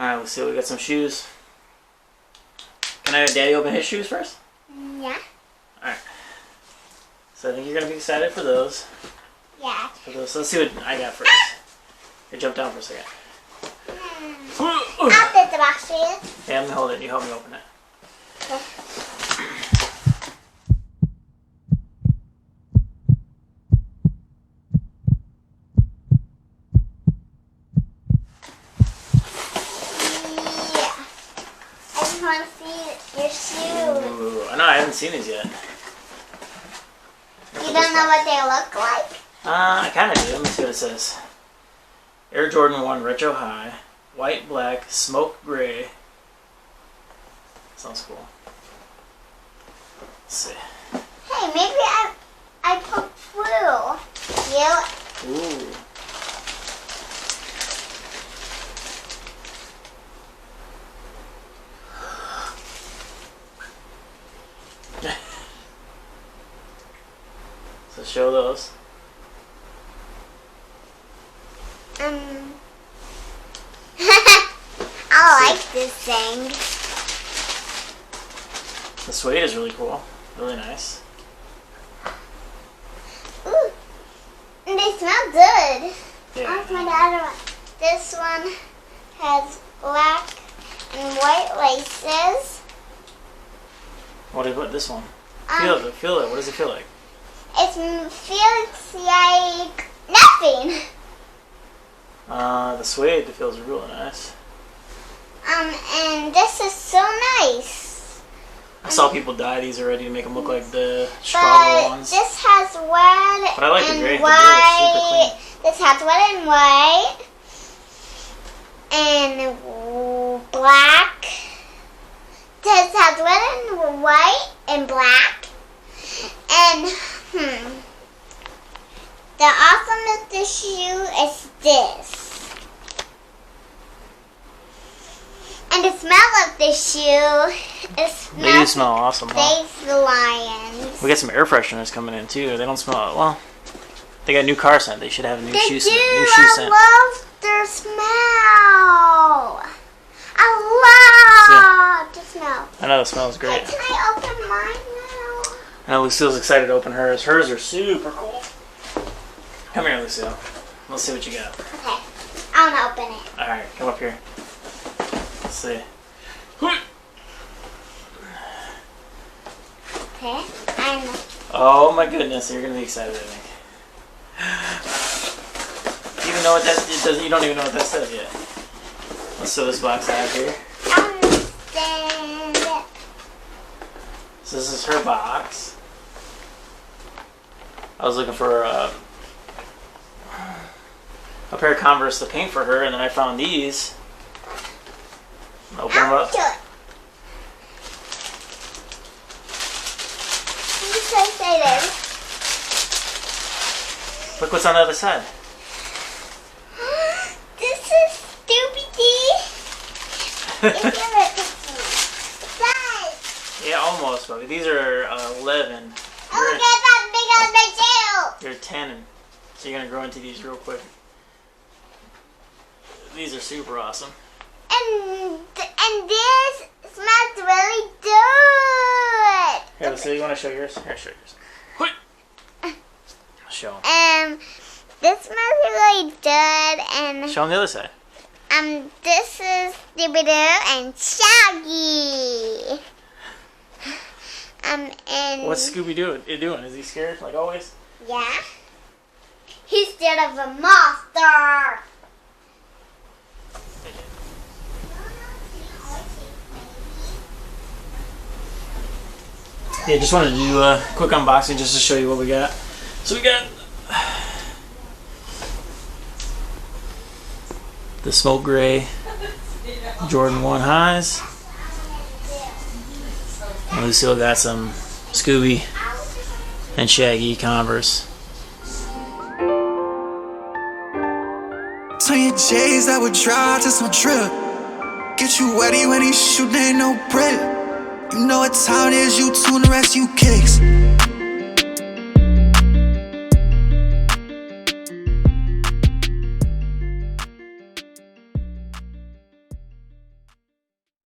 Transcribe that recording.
Alright, Lucille, we got some shoes. Can I have Daddy open his shoes first? Yeah. Alright. So I think you're going to be excited for those. Yeah. So let's see what I got first. Here, jump down for a second. I'll put the box for you. Yeah, I'm going to hold it. You help me open it. Okay. I just want to see your shoes. Ooh, I know, I haven't seen these yet. You don't know what they look like? I kind of do. Let me see what it says. Air Jordan 1 Retro High. White, black, smoke gray. Sounds cool. Let's see. Hey, maybe I put blue. You? Ooh. So show those. I like this thing. The suede is really cool. Really nice. Ooh. And they smell good. Yeah. I'll find the other one. This one has black and white laces. What about this one? Feel it. Feel it. What does it feel like? It feels like nothing. The suede feels really nice. And this is so nice. I saw people dye these already to make them look like the Chicago ones. This has red But I like the and gray. The white. gray looks super clean. This has red and white and black. This has red and white and black. And the awesome of the shoe is this. And the smell of the shoe, it They do smells smell awesome. Huh? like the lions. We got some air fresheners coming in too. They don't smell well. They got a new car scent. They should have a new shoe scent. New shoe scent. I love their smell. I love the smell. I know the smell is great. Hey, can I open mine now? I know Lucille's excited to open hers. Hers are super cool. Come here, Lucille. Let's see what you got. Okay, I want to open it. All right, come up here. Let's see. Okay, Oh my goodness, you're gonna be excited, I think. Do you even know what that? It doesn't. You don't even know what that says yet. Let's throw this box out here. I understand it. So this is her box. I was looking for a pair of Converse to paint for her, and then I found these. Open them up. Do it. I'm so excited. Look what's on the other side. This is Scooby-Doo. It's done. Yeah, almost, but these are 11. Oh, look at that big on my tail. You're 10, so you're gonna grow into these real quick. These are super awesome. And this smells really good. Here, so you want to show yours? Here, show yours. Show them. This smells really good, and Show them the other side. this is Scooby-Doo and Shaggy. And What's Scooby-Doo doing? Is he scared, like always? yeah, he's scared of a monster. Yeah, just wanted to do a quick unboxing just to show you what we got. So we got the smoke gray Jordan 1 highs. And Lucille got some Scooby and Shaggy Converse. Turn your J's that would drive to some trip. Get you wetty when he shootin', ain't no break. You know what time it is, you tune the rest, you kicks.